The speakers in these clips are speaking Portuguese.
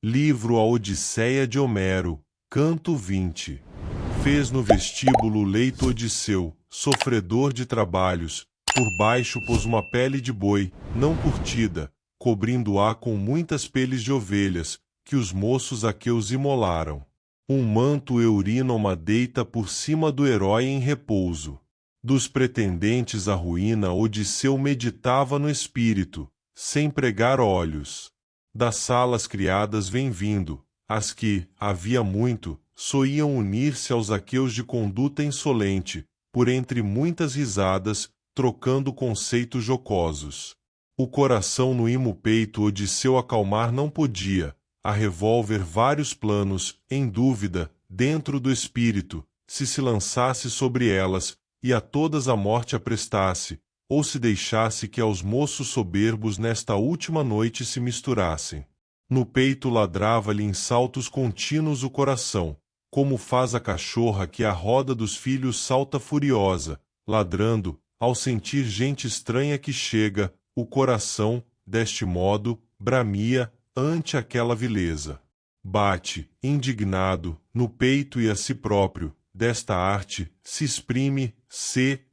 Livro A Odisseia de Homero, Canto 20. Fez no vestíbulo o leito Odisseu, sofredor de trabalhos, por baixo pôs uma pele de boi, não curtida, cobrindo-a com muitas peles de ovelhas, que os moços aqueus imolaram. Um manto eurínoma deita por cima do herói em repouso. Dos pretendentes à ruína Odisseu meditava no espírito, sem pregar olhos. Das salas criadas vem vindo, as que, havia muito, soiam unir-se aos aqueus de conduta insolente, por entre muitas risadas, trocando conceitos jocosos. O coração no imo peito Odisseu acalmar não podia, a revólver vários planos, em dúvida, dentro do espírito, se lançasse sobre elas, e a todas a morte aprestasse, ou se deixasse que aos moços soberbos nesta última noite se misturassem. No peito ladrava-lhe em saltos contínuos o coração, como faz a cachorra que à roda dos filhos salta furiosa, ladrando, ao sentir gente estranha que chega, o coração, deste modo, bramia, ante aquela vileza. Bate, indignado, no peito e a si próprio, desta arte, se exprime,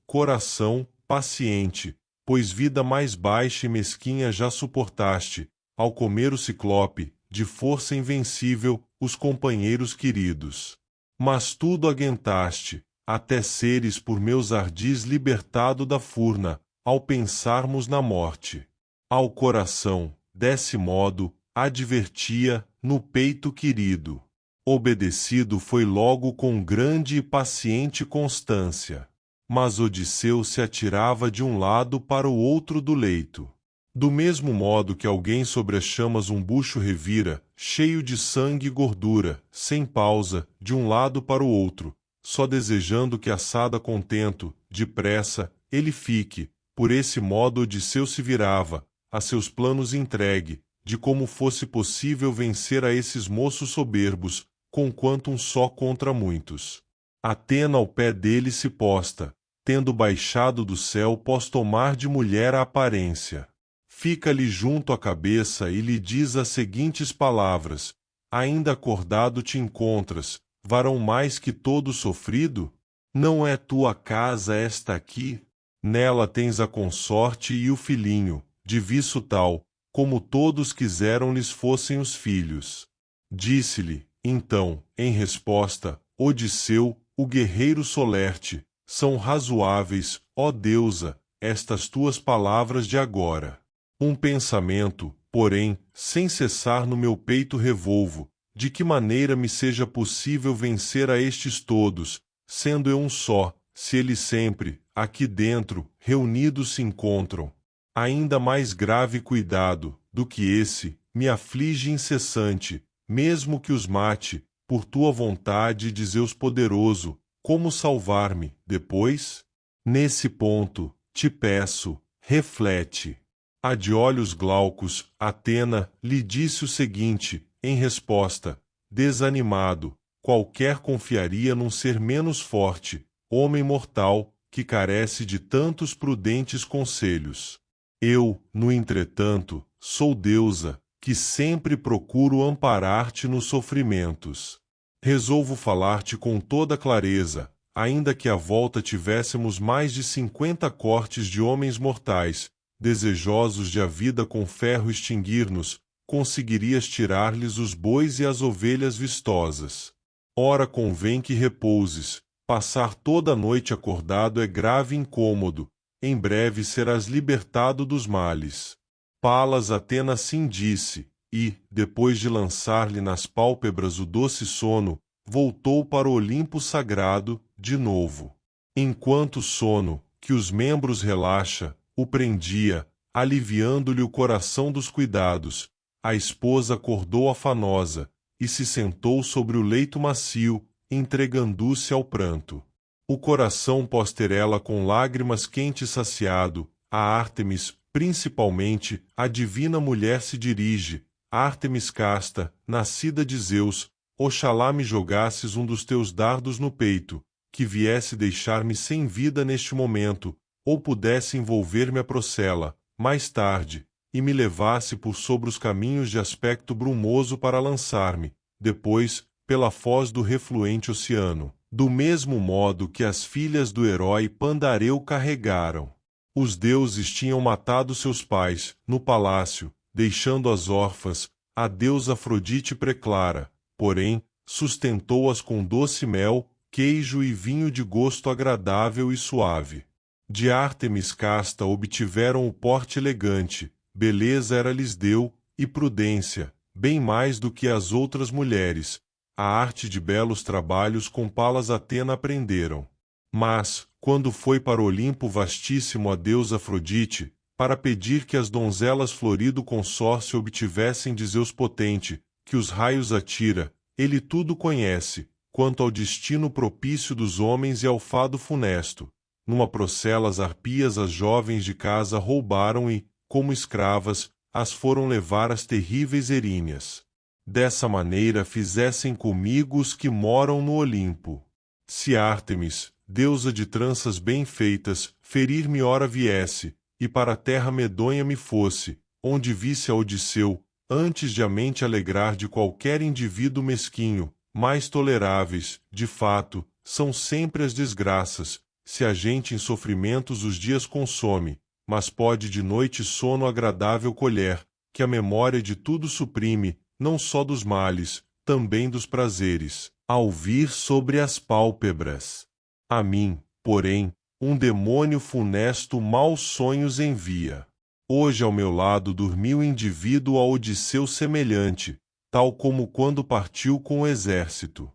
coração, paciente, pois vida mais baixa e mesquinha já suportaste, ao comer o ciclope, de força invencível, os companheiros queridos. Mas tudo aguentaste, até seres por meus ardis libertado da furna, ao pensarmos na morte. Ao coração, desse modo, advertia, no peito querido. Obedecido foi logo com grande e paciente constância. Mas Odisseu se atirava de um lado para o outro do leito. Do mesmo modo que alguém sobre as chamas um bucho revira, cheio de sangue e gordura, sem pausa, de um lado para o outro, só desejando que assada contento, depressa, ele fique. Por esse modo Odisseu se virava, a seus planos entregue, de como fosse possível vencer a esses moços soberbos, conquanto um só contra muitos. Atena ao pé dele se posta, tendo baixado do céu pós tomar de mulher a aparência. Fica-lhe junto à cabeça e lhe diz as seguintes palavras: ainda acordado te encontras, varão mais que todo sofrido? Não é tua casa esta aqui? Nela tens a consorte e o filhinho, de viço tal, como todos quiseram lhes fossem os filhos. Disse-lhe, então, em resposta, Odisseu, o guerreiro solerte: são razoáveis, ó deusa, estas tuas palavras de agora. Um pensamento, porém, sem cessar no meu peito revolvo, de que maneira me seja possível vencer a estes todos, sendo eu um só, se eles sempre, aqui dentro, reunidos se encontram. Ainda mais grave cuidado, do que esse, me aflige incessante, mesmo que os mate, por tua vontade de Zeus poderoso, como salvar-me, depois? Nesse ponto, te peço, reflete. A de olhos glaucos, Atena, lhe disse o seguinte, em resposta: desanimado, qualquer confiaria num ser menos forte, homem mortal, que carece de tantos prudentes conselhos. Eu, no entretanto, sou deusa, que sempre procuro amparar-te nos sofrimentos. Resolvo falar-te com toda clareza, ainda que à volta tivéssemos mais de 50 cortes de homens mortais, desejosos de a vida com ferro extinguir-nos, conseguirias tirar-lhes os bois e as ovelhas vistosas. Ora convém que repouses, passar toda a noite acordado é grave e incômodo, em breve serás libertado dos males. Palas Atena assim disse, e, depois de lançar-lhe nas pálpebras o doce sono, voltou para o Olimpo sagrado, de novo. Enquanto o sono, que os membros relaxa, o prendia, aliviando-lhe o coração dos cuidados, a esposa acordou afanosa, e se sentou sobre o leito macio, entregando-se ao pranto. O coração pós ter ela com lágrimas quentes saciado, a Ártemis, principalmente, a divina mulher se dirige, Ártemis casta, nascida de Zeus, oxalá me jogasses um dos teus dardos no peito, que viesse deixar-me sem vida neste momento, ou pudesse envolver-me a procela, mais tarde, e me levasse por sobre os caminhos de aspecto brumoso para lançar-me, depois, pela foz do refluente oceano, do mesmo modo que as filhas do herói Pandareu carregaram. Os deuses tinham matado seus pais, no palácio, deixando as órfãs, a deusa Afrodite preclara, porém, sustentou-as com doce mel, queijo e vinho de gosto agradável e suave. De Ártemis casta obtiveram o porte elegante, beleza era-lhes deu, e prudência, bem mais do que as outras mulheres, a arte de belos trabalhos com Palas Atena aprenderam. Mas, quando foi para o Olimpo vastíssimo a deusa Afrodite, para pedir que as donzelas florido consórcio obtivessem de Zeus potente, que os raios atira, ele tudo conhece, quanto ao destino propício dos homens e ao fado funesto. Numa procela as arpias as jovens de casa roubaram e, como escravas, as foram levar às terríveis Eríneas. Dessa maneira fizessem comigo os que moram no Olimpo. Se Ártemis, deusa de tranças bem feitas, ferir-me ora viesse, e para a terra medonha me fosse, onde visse a Odisseu, antes de a mente alegrar de qualquer indivíduo mesquinho, mais toleráveis, de fato, são sempre as desgraças, se a gente em sofrimentos os dias consome, mas pode de noite sono agradável colher, que a memória de tudo suprime, não só dos males, também dos prazeres, ao vir sobre as pálpebras. A mim, porém, um demônio funesto maus sonhos envia. Hoje ao meu lado dormiu indivíduo a Odisseu semelhante, tal como quando partiu com o exército.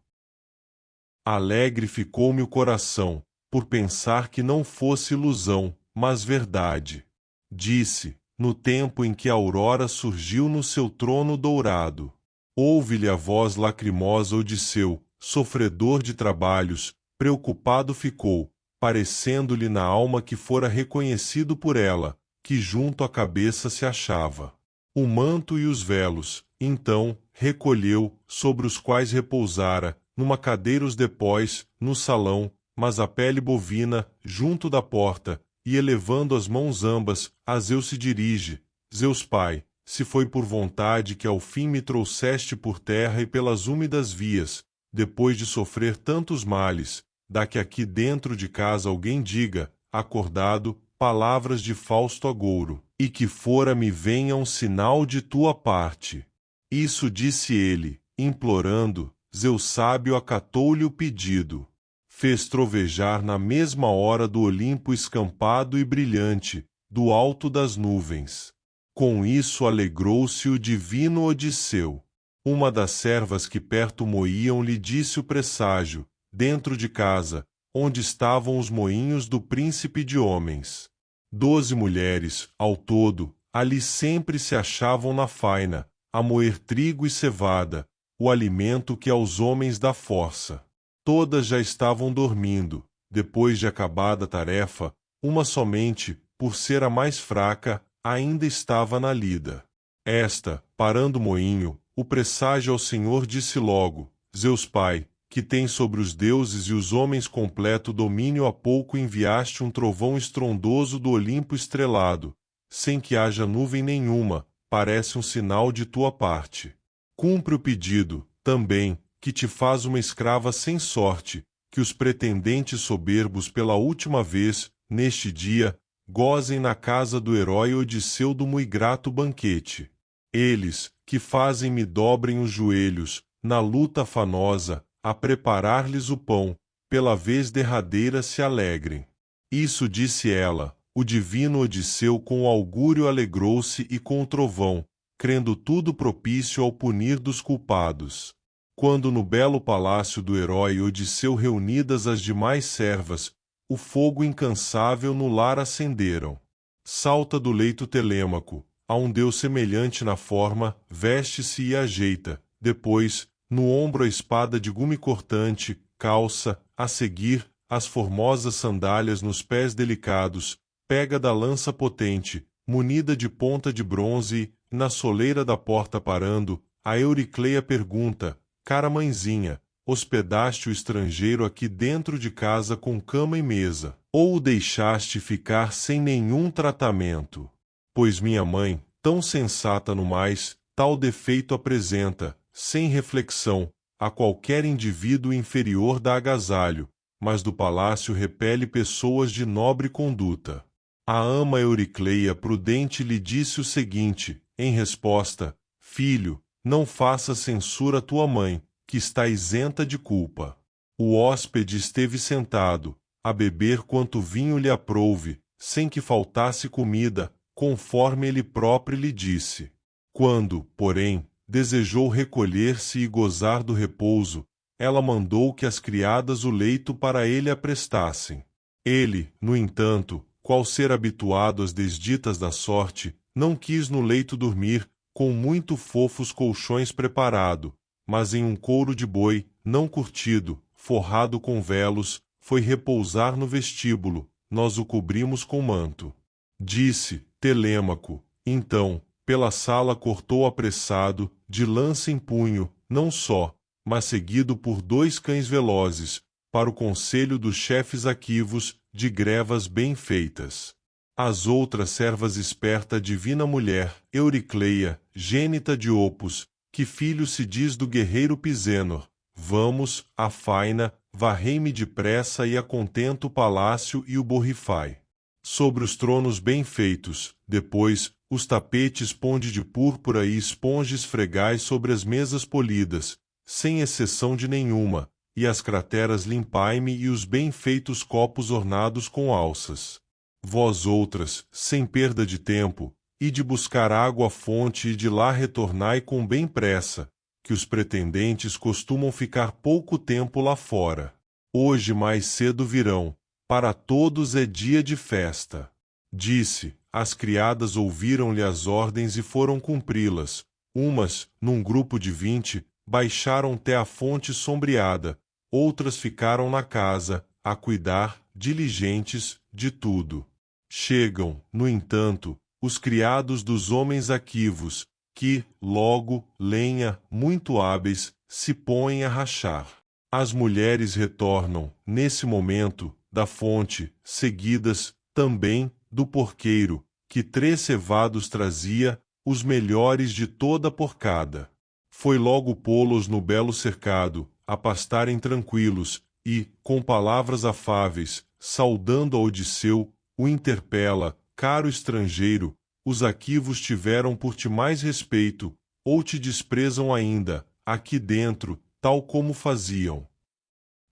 Alegre ficou-me o coração, por pensar que não fosse ilusão, mas verdade. Disse, no tempo em que a aurora surgiu no seu trono dourado. Ouve-lhe a voz lacrimosa Odisseu, sofredor de trabalhos, preocupado ficou, parecendo-lhe na alma que fora reconhecido por ela, que junto à cabeça se achava. O manto e os velos, então, recolheu, sobre os quais repousara, numa cadeira os depóis, no salão, mas a pele bovina, junto da porta, e elevando as mãos ambas, a Zeus se dirige: Zeus Pai, se foi por vontade que ao fim me trouxeste por terra e pelas úmidas vias, depois de sofrer tantos males, dá que aqui dentro de casa alguém diga, acordado, palavras de fausto agouro, e que fora me venha um sinal de tua parte. Isso disse ele, implorando, Zeus sábio acatou-lhe o pedido. Fez trovejar na mesma hora do Olimpo escampado e brilhante, do alto das nuvens. Com isso alegrou-se o divino Odisseu. Uma das servas que perto moíam lhe disse o presságio, dentro de casa, onde estavam os moinhos do príncipe de homens. 12 mulheres, ao todo, ali sempre se achavam na faina, a moer trigo e cevada, o alimento que aos homens dá força. Todas já estavam dormindo, depois de acabada a tarefa, uma somente, por ser a mais fraca, ainda estava na lida. Esta, parando o moinho, o presságio ao Senhor disse logo, Zeus Pai, que tem sobre os deuses e os homens completo domínio há pouco enviaste um trovão estrondoso do Olimpo estrelado, sem que haja nuvem nenhuma, parece um sinal de tua parte. Cumpre o pedido, também, que te faz uma escrava sem sorte, que os pretendentes soberbos pela última vez, neste dia, gozem na casa do herói Odisseu do mui grato banquete. Eles, que fazem-me dobrem os joelhos, na luta afanosa, a preparar-lhes o pão, pela vez derradeira se alegrem. Isso disse ela, o divino Odisseu com o augúrio alegrou-se e com o trovão, crendo tudo propício ao punir dos culpados. Quando no belo palácio do herói Odisseu reunidas as demais servas, o fogo incansável no lar acenderam. Salta do leito Telêmaco, a um deus semelhante na forma, veste-se e ajeita, depois, no ombro a espada de gume cortante, calça, a seguir, as formosas sandálias nos pés delicados, pega da lança potente, munida de ponta de bronze e, na soleira da porta parando, a Euricleia pergunta, cara mãezinha, hospedaste o estrangeiro aqui dentro de casa com cama e mesa, ou o deixaste ficar sem nenhum tratamento? Pois minha mãe, tão sensata no mais, tal defeito apresenta, sem reflexão, a qualquer indivíduo inferior da agasalho, mas do palácio repele pessoas de nobre conduta. A ama Euricleia prudente lhe disse o seguinte, em resposta: Filho, não faças censura à tua mãe, que está isenta de culpa. O hóspede esteve sentado, a beber quanto vinho lhe aprouve, sem que faltasse comida, conforme ele próprio lhe disse. Quando, porém, desejou recolher-se e gozar do repouso, ela mandou que as criadas o leito para ele aprestassem. Ele, no entanto, qual ser habituado às desditas da sorte, não quis no leito dormir, com muito fofos colchões preparado, mas em um couro de boi, não curtido, forrado com velos, foi repousar no vestíbulo, nós o cobrimos com manto. Disse Telêmaco, então, pela sala cortou apressado, de lança em punho, não só, mas seguido por 2 cães velozes, para o conselho dos chefes aquivos, de grevas bem feitas. As outras servas esperta divina mulher, Euricleia, gênita de Opus, que filho se diz do guerreiro Pisenor, vamos, a faina, varrei-me depressa e acontento o palácio e o borrifai. Sobre os tronos bem feitos, depois, os tapetes ponde de púrpura e esponja esfregais sobre as mesas polidas, sem exceção de nenhuma, e as crateras limpai-me e os bem feitos copos ornados com alças. Vós outras, sem perda de tempo, ide buscar água à fonte e de lá retornai com bem pressa, que os pretendentes costumam ficar pouco tempo lá fora. Hoje mais cedo virão, para todos é dia de festa. Disse, as criadas ouviram-lhe as ordens e foram cumpri-las. Umas, num grupo de 20, baixaram até a fonte sombreada, outras ficaram na casa, a cuidar, diligentes, de tudo. Chegam, no entanto, os criados dos homens aquivos, que, logo, lenha, muito hábeis, se põem a rachar. As mulheres retornam, nesse momento, da fonte, seguidas, também, do porqueiro, que 3 cevados trazia, os melhores de toda a porcada. Foi logo pô-los no belo cercado, a pastarem tranquilos, e, com palavras afáveis, saudando a Odisseu, o interpela, caro estrangeiro, os aquivos tiveram por ti mais respeito, ou te desprezam ainda, aqui dentro, tal como faziam.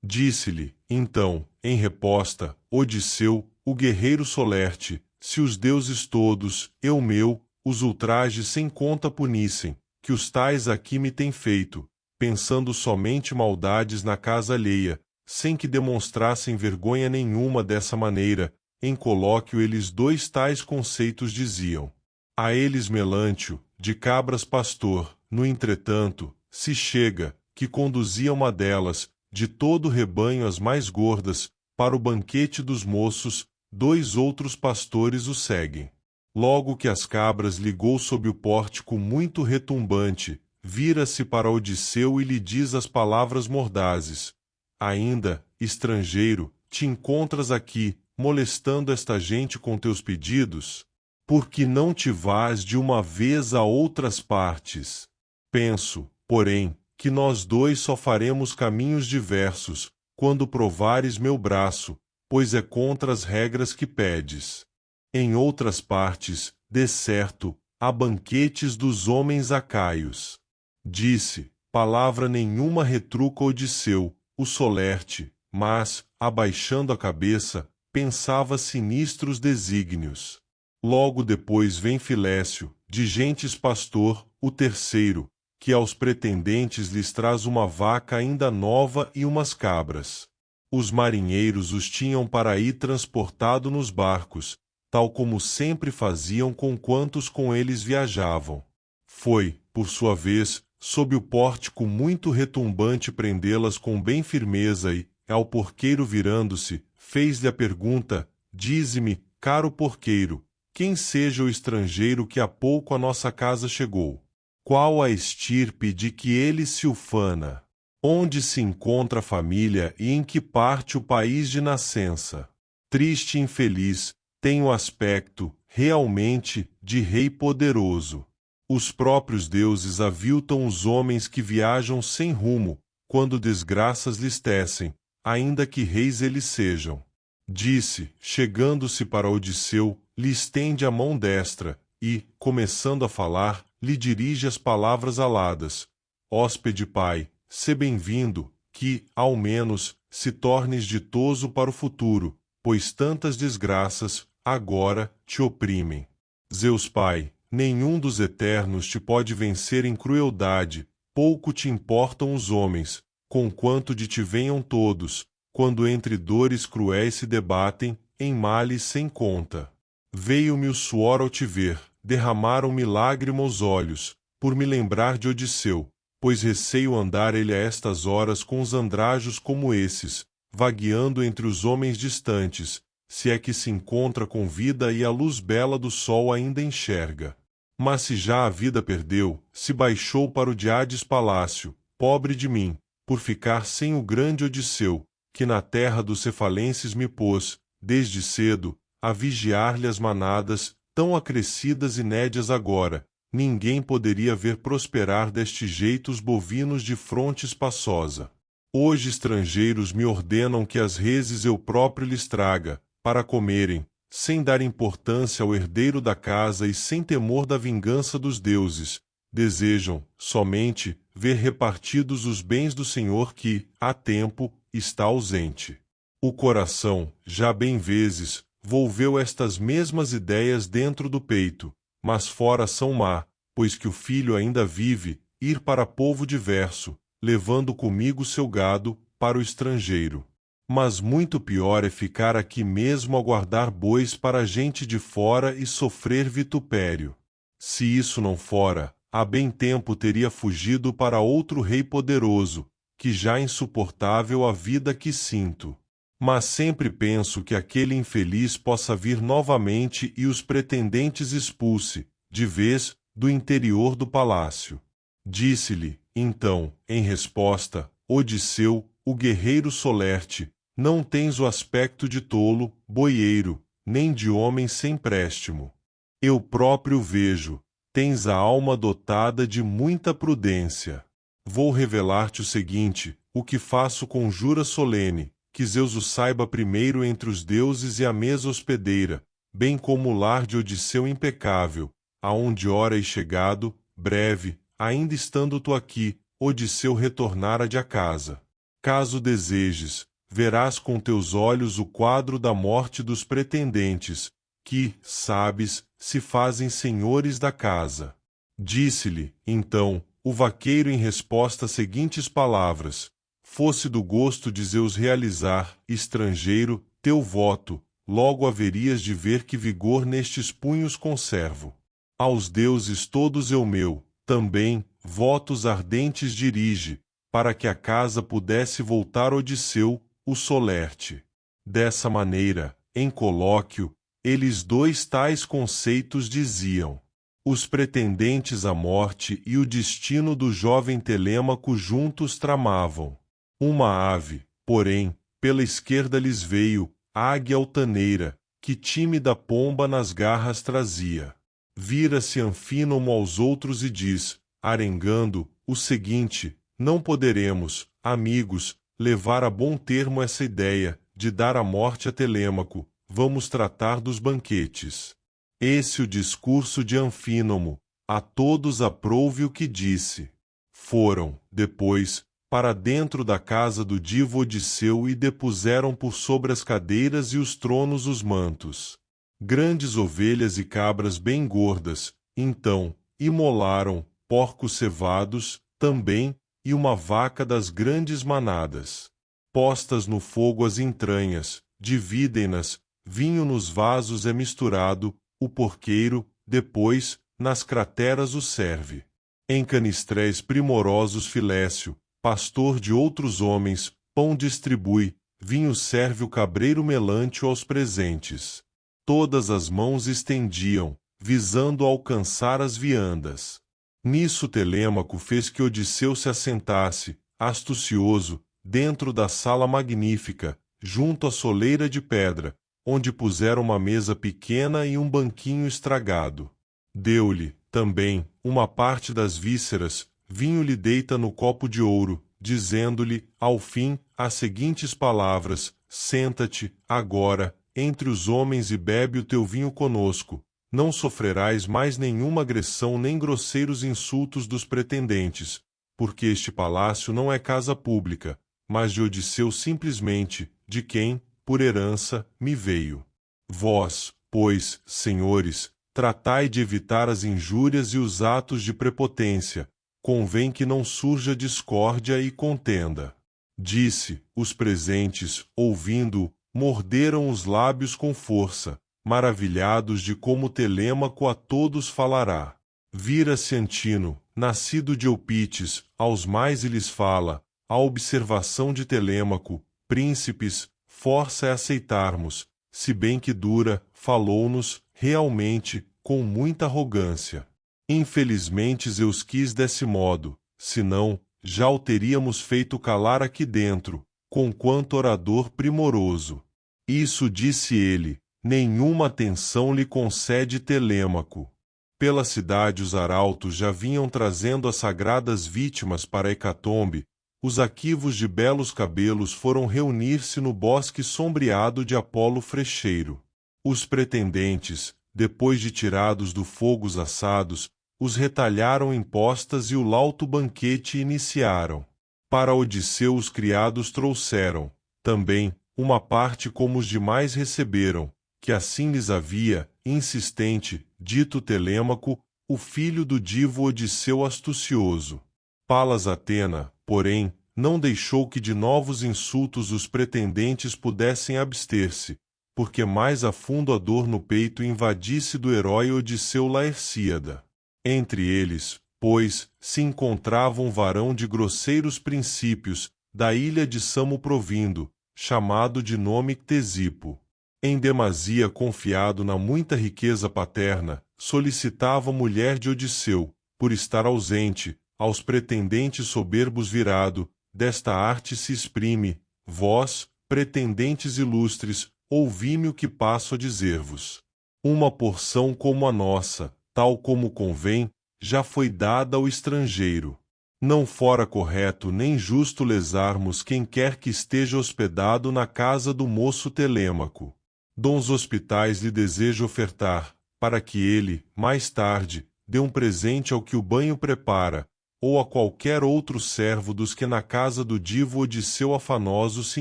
Disse-lhe, então, em reposta, Odisseu, o guerreiro solerte, se os deuses todos, eu meu, os ultrajes sem conta punissem, que os tais aqui me têm feito, pensando somente maldades na casa alheia, sem que demonstrassem vergonha nenhuma dessa maneira, em colóquio eles 2 tais conceitos diziam. A eles Melântio, de cabras pastor, no entretanto, se chega, que conduzia uma delas, de todo o rebanho as mais gordas, para o banquete dos moços, 2 outros pastores o seguem. Logo que as cabras ligou sob o pórtico muito retumbante, vira-se para Odisseu e lhe diz as palavras mordazes. Ainda, estrangeiro, te encontras aqui, molestando esta gente com teus pedidos? Por que não te vás de uma vez a outras partes? Penso, porém, que nós 2 só faremos caminhos diversos, quando provares meu braço, pois é contra as regras que pedes. Em outras partes, de certo, há banquetes dos homens acaios. Disse, palavra nenhuma retruca Odisseu, o solerte, mas, abaixando a cabeça, pensava sinistros desígnios. Logo depois vem Filécio, de gentes pastor, o terceiro, que aos pretendentes lhes traz uma vaca ainda nova e umas cabras. Os marinheiros os tinham para aí transportado nos barcos, tal como sempre faziam com quantos com eles viajavam. Foi, por sua vez, sob o pórtico muito retumbante prendê-las com bem firmeza e, ao porqueiro virando-se, fez-lhe a pergunta, dize-me, caro porqueiro, quem seja o estrangeiro que há pouco à nossa casa chegou? Qual a estirpe de que ele se ufana? Onde se encontra a família e em que parte o país de nascença? Triste e infeliz, tem o aspecto, realmente, de rei poderoso. Os próprios deuses aviltam os homens que viajam sem rumo, quando desgraças lhes tecem, ainda que reis eles sejam. Disse, chegando-se para Odisseu, lhe estende a mão destra, e, começando a falar, lhe dirige as palavras aladas. Hóspede pai, sê bem-vindo, que, ao menos, se tornes ditoso para o futuro, pois tantas desgraças, agora, te oprimem. Zeus pai, nenhum dos eternos te pode vencer em crueldade, pouco te importam os homens, conquanto de te venham todos, quando entre dores cruéis se debatem, em males sem conta. Veio-me o suor ao te ver, derramaram-me lágrimas os olhos, por me lembrar de Odisseu, pois receio andar ele a estas horas com os andrajos como esses, vagueando entre os homens distantes, se é que se encontra com vida e a luz bela do sol ainda enxerga. Mas se já a vida perdeu, se baixou para o de Hades palácio, pobre de mim, por ficar sem o grande Odisseu, que na terra dos cefalenses me pôs, desde cedo, a vigiar-lhe as manadas, tão acrescidas e nédias agora, ninguém poderia ver prosperar deste jeito os bovinos de fronte espaçosa. Hoje estrangeiros me ordenam que as reses eu próprio lhes traga, para comerem, sem dar importância ao herdeiro da casa e sem temor da vingança dos deuses, desejam, somente, ver repartidos os bens do Senhor que, há tempo, está ausente. O coração, já bem vezes, volveu estas mesmas ideias dentro do peito, mas fora são má, pois que o filho ainda vive, ir para povo diverso, levando comigo seu gado, para o estrangeiro. Mas muito pior é ficar aqui mesmo a guardar bois para gente de fora e sofrer vitupério. Se isso não fora, há bem tempo teria fugido para outro rei poderoso, que já insuportável a vida que sinto. Mas sempre penso que aquele infeliz possa vir novamente e os pretendentes expulse, de vez, do interior do palácio. Disse-lhe, então, em resposta, Odisseu, o guerreiro solerte, não tens o aspecto de tolo, boieiro, nem de homem sem préstimo. Eu próprio vejo, tens a alma dotada de muita prudência. Vou revelar-te o seguinte, o que faço com jura solene, que Zeus o saiba primeiro entre os deuses e a mesa hospedeira, bem como o lar de Odisseu impecável, aonde ora e chegado, breve, ainda estando tu aqui, Odisseu retornara de a casa. Caso desejes, verás com teus olhos o quadro da morte dos pretendentes, que, sabes, se fazem senhores da casa. Disse-lhe, então, o vaqueiro em resposta às seguintes palavras: fosse do gosto de Zeus realizar, estrangeiro, teu voto, logo haverias de ver que vigor nestes punhos conservo. Aos deuses todos eu meu, também, votos ardentes dirige, para que a casa pudesse voltar Odisseu, o solerte. Dessa maneira, em colóquio, eles dois tais conceitos diziam: os pretendentes à morte e o destino do jovem Telêmaco juntos tramavam. Uma ave, porém, pela esquerda lhes veio, águia altaneira, que tímida pomba nas garras trazia. Vira-se Anfínomo aos outros e diz, arengando, o seguinte: não poderemos, amigos, levar a bom termo essa ideia, de dar a morte a Telêmaco, vamos tratar dos banquetes. Esse o discurso de Anfínomo, a todos aprouve o que disse. Foram, depois, para dentro da casa do divo Odisseu e depuseram por sobre as cadeiras e os tronos os mantos. Grandes ovelhas e cabras bem gordas, então, imolaram, porcos cevados, também, e uma vaca das grandes manadas. Postas no fogo as entranhas, dividem-nas, vinho nos vasos é misturado, o porqueiro, depois, nas crateras o serve. Em canistréis primorosos Filécio, pastor de outros homens, pão distribui, vinho serve o cabreiro melante aos presentes. Todas as mãos estendiam, visando alcançar as viandas. Nisso Telêmaco fez que Odisseu se assentasse, astucioso, dentro da sala magnífica, junto à soleira de pedra, onde puseram uma mesa pequena e um banquinho estragado. Deu-lhe, também, uma parte das vísceras, vinho-lhe deita no copo de ouro, dizendo-lhe, ao fim, as seguintes palavras: senta-te, agora, entre os homens e bebe o teu vinho conosco. Não sofrerás mais nenhuma agressão nem grosseiros insultos dos pretendentes, porque este palácio não é casa pública, mas de Odisseu simplesmente, de quem, por herança, me veio. Vós, pois, senhores, tratai de evitar as injúrias e os atos de prepotência, convém que não surja discórdia e contenda. Disse, os presentes, ouvindo-o, morderam os lábios com força, maravilhados de como Telêmaco a todos falará. Vira-se Antino, nascido de Eupites, aos mais e lhes fala, a observação de Telêmaco: príncipes, força é aceitarmos, se bem que dura, falou-nos, realmente, com muita arrogância. Infelizmente Zeus quis desse modo, senão, já o teríamos feito calar aqui dentro, conquanto orador primoroso. Isso disse ele, nenhuma atenção lhe concede Telêmaco. Pela cidade os arautos já vinham trazendo as sagradas vítimas para a hecatombe, os aquivos de belos cabelos foram reunir-se no bosque sombreado de Apolo Frecheiro. Os pretendentes, depois de tirados do fogo os assados, os retalharam em postas e o lauto banquete iniciaram. Para Odisseu os criados trouxeram, também, uma parte como os demais receberam, que assim lhes havia, insistente, dito Telêmaco, o filho do divo Odisseu astucioso. Palas Atena, porém, não deixou que de novos insultos os pretendentes pudessem abster-se, porque mais a fundo a dor no peito invadisse do herói Odisseu Laercíada. Entre eles, pois, se encontrava um varão de grosseiros princípios, da ilha de Samo provindo, chamado de nome Ctesipo. Em demasia confiado na muita riqueza paterna, solicitava a mulher de Odisseu, por estar ausente, aos pretendentes soberbos virado, desta arte se exprime: vós, pretendentes ilustres, ouvi-me o que passo a dizer-vos. Uma porção como a nossa, tal como convém, já foi dada ao estrangeiro. Não fora correto nem justo lesarmos quem quer que esteja hospedado na casa do moço Telêmaco. Dons hospitais lhe desejo ofertar, para que ele, mais tarde, dê um presente ao que o banho prepara, ou a qualquer outro servo dos que na casa do divo Odisseu afanoso se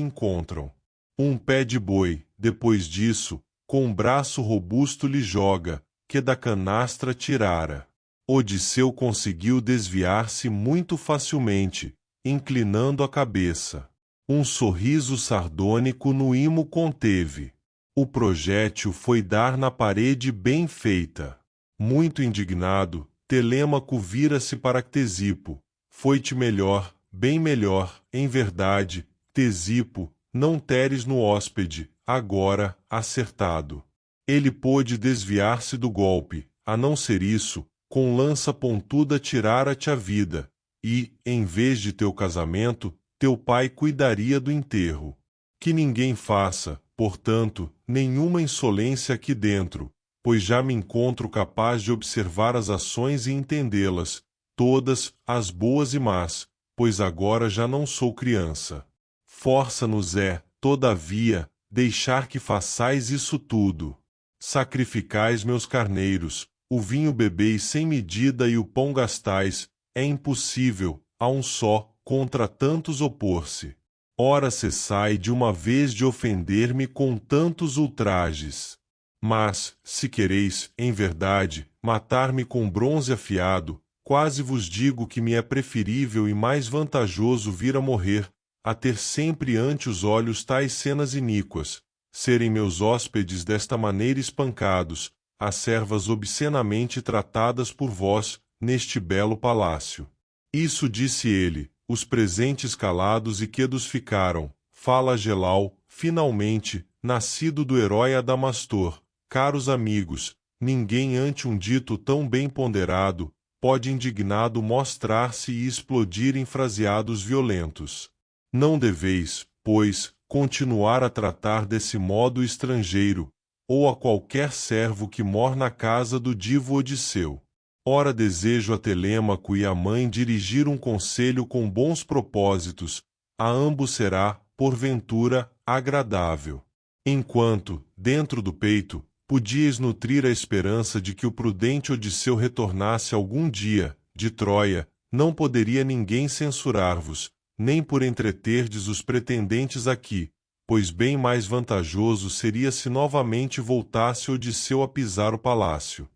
encontram. Um pé de boi, depois disso, com um braço robusto lhe joga, que da canastra tirara. Odisseu conseguiu desviar-se muito facilmente, inclinando a cabeça. Um sorriso sardônico no imo conteve. O projétil foi dar na parede bem feita. Muito indignado, Telêmaco vira-se para Ctesipo. Foi-te melhor, bem melhor, em verdade, Ctesipo, não teres no hóspede, agora, acertado. Ele pôde desviar-se do golpe, a não ser isso, com lança pontuda tirara-te a vida, e, em vez de teu casamento, teu pai cuidaria do enterro. Que ninguém faça, portanto, nenhuma insolência aqui dentro, pois já me encontro capaz de observar as ações e entendê-las, todas, as boas e más, pois agora já não sou criança. Força-nos todavia, deixar que façais isso tudo. Sacrificais meus carneiros, o vinho bebeis sem medida e o pão gastais, é impossível, a um só, contra tantos opor-se. Ora cessai de uma vez de ofender-me com tantos ultrajes. Mas, se quereis, em verdade, matar-me com bronze afiado, quase vos digo que me é preferível e mais vantajoso vir a morrer, a ter sempre ante os olhos tais cenas iníquas, serem meus hóspedes desta maneira espancados, as servas obscenamente tratadas por vós, neste belo palácio. Isso disse ele, os presentes calados e quedos ficaram. Fala Gelau, finalmente, nascido do herói Adamastor. Caros amigos, ninguém ante um dito tão bem ponderado, pode indignado mostrar-se e explodir em fraseados violentos. Não deveis, pois, continuar a tratar desse modo o estrangeiro, ou a qualquer servo que mor na casa do divo Odisseu. Ora desejo a Telêmaco e a mãe dirigir um conselho com bons propósitos, a ambos será, porventura, agradável. Enquanto, dentro do peito, podíeis nutrir a esperança de que o prudente Odisseu retornasse algum dia, de Troia, não poderia ninguém censurar-vos, nem por entreterdes os pretendentes aqui, pois bem mais vantajoso seria se novamente voltasse Odisseu a pisar o palácio.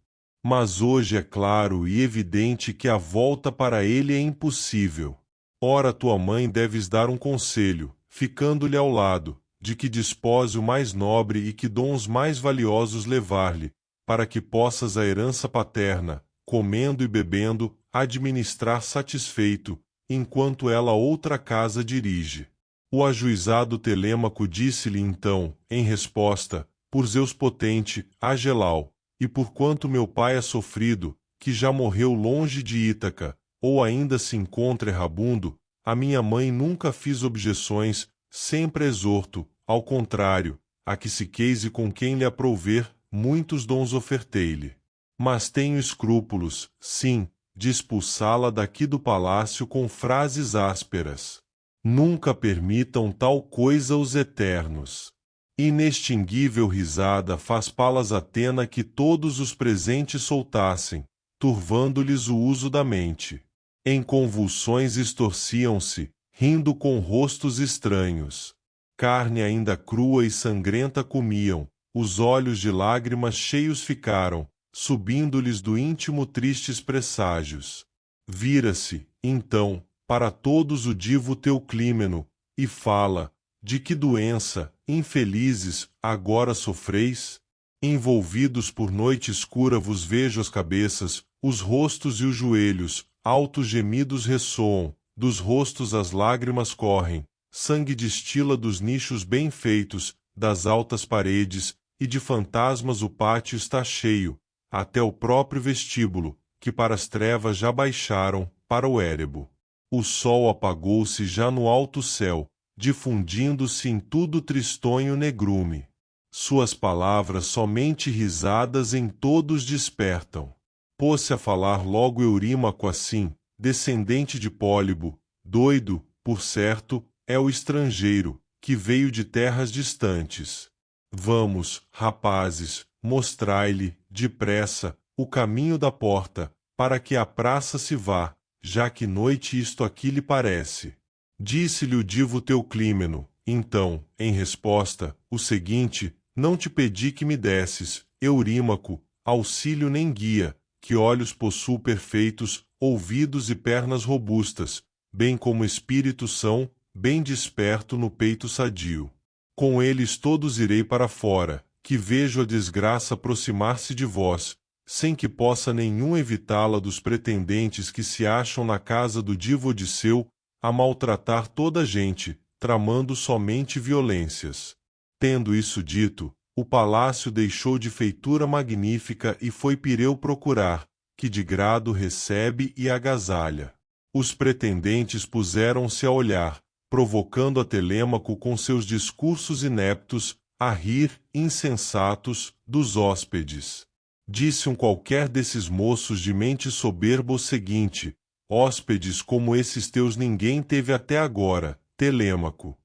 Mas hoje é claro e evidente que a volta para ele é impossível. Ora tua mãe deves dar um conselho, ficando-lhe ao lado, de que dispose o mais nobre e que dons mais valiosos levar-lhe, para que possas a herança paterna, comendo e bebendo, administrar satisfeito, enquanto ela outra casa dirige. O ajuizado Telêmaco disse-lhe então, em resposta, por Zeus potente, Agelau, e porquanto meu pai é sofrido, que já morreu longe de Ítaca, ou ainda se encontra errabundo, a minha mãe nunca fiz objeções, sempre exorto, ao contrário, a que se queise com quem lhe aprouver, muitos dons ofertei-lhe. Mas tenho escrúpulos, sim, de expulsá-la daqui do palácio com frases ásperas. Nunca permitam tal coisa os eternos. Inextinguível risada faz Palas Atena que todos os presentes soltassem, turvando-lhes o uso da mente. Em convulsões estorciam-se, rindo com rostos estranhos. Carne ainda crua e sangrenta comiam, os olhos de lágrimas cheios ficaram, subindo-lhes do íntimo tristes presságios. Vira-se, então, para todos o divo Teuclímeno, e fala, de que doença, infelizes, agora sofreis? Envolvidos por noite escura vos vejo as cabeças, os rostos e os joelhos, altos gemidos ressoam, dos rostos as lágrimas correm, sangue destila dos nichos bem feitos, das altas paredes, e de fantasmas o pátio está cheio, até o próprio vestíbulo, que para as trevas já baixaram, para o érebo. O sol apagou-se já no alto céu, difundindo-se em tudo tristonho negrume. Suas palavras somente risadas em todos despertam. Pôs-se a falar logo Eurímaco assim, descendente de Pólibo, doido, por certo, é o estrangeiro, que veio de terras distantes. Vamos, rapazes, mostrai-lhe, depressa, o caminho da porta, para que à praça se vá, já que noite isto aqui lhe parece. Disse-lhe o divo Teuclímeno, então, em resposta, o seguinte: não te pedi que me desses, Eurímaco, auxílio nem guia, que olhos possuo perfeitos, ouvidos e pernas robustas, bem como espírito são, bem desperto no peito sadio. Com eles todos irei para fora, que vejo a desgraça aproximar-se de vós, sem que possa nenhum evitá-la dos pretendentes que se acham na casa do divo Odisseu, a maltratar toda a gente, tramando somente violências. Tendo isso dito, o palácio deixou de feitura magnífica e foi Pireu procurar, que de grado recebe e agasalha. Os pretendentes puseram-se a olhar, provocando a Telêmaco com seus discursos ineptos, a rir, insensatos, dos hóspedes. Disse um qualquer desses moços de mente soberba o seguinte: hóspedes como esses teus ninguém teve até agora, Telêmaco.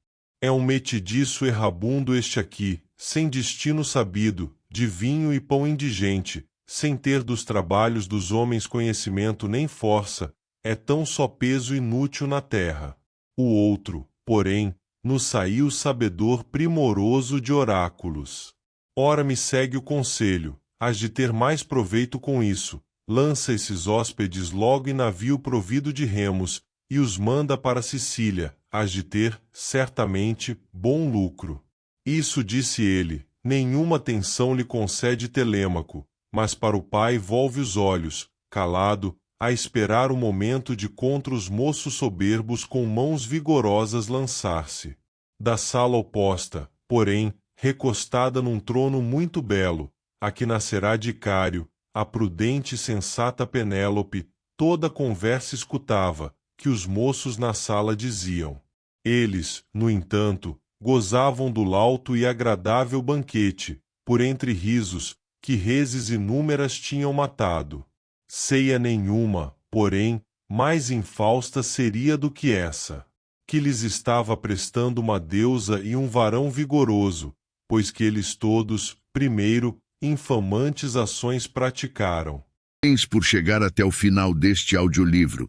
É um metediço errabundo este aqui, sem destino sabido, de vinho e pão indigente, sem ter dos trabalhos dos homens conhecimento nem força, é tão só peso inútil na terra. O outro, porém, nos saiu sabedor primoroso de oráculos. Ora me segue o conselho, hás de ter mais proveito com isso, lança esses hóspedes logo em navio provido de remos, e os manda para Sicília, hás de ter, certamente, bom lucro. Isso disse ele, nenhuma atenção lhe concede Telêmaco, mas para o pai volve os olhos, calado, a esperar o momento de contra os moços soberbos com mãos vigorosas lançar-se. Da sala oposta, porém, recostada num trono muito belo, a que nascerá de Icário, a prudente e sensata Penélope, toda a conversa escutava, que os moços na sala diziam. Eles, no entanto, gozavam do lauto e agradável banquete, por entre risos, que reses inúmeras tinham matado. Ceia nenhuma, porém, mais infausta seria do que essa, que lhes estava prestando uma deusa e um varão vigoroso, pois que eles todos, primeiro, infamantes ações praticaram. Parabéns por chegar até o final deste audiolivro.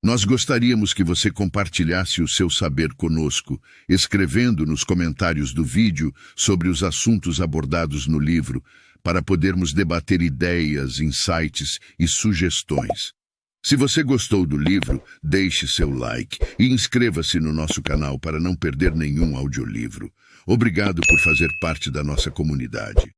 Nós gostaríamos que você compartilhasse o seu saber conosco, escrevendo nos comentários do vídeo sobre os assuntos abordados no livro, para podermos debater ideias, insights e sugestões. Se você gostou do livro, deixe seu like e inscreva-se no nosso canal para não perder nenhum audiolivro. Obrigado por fazer parte da nossa comunidade.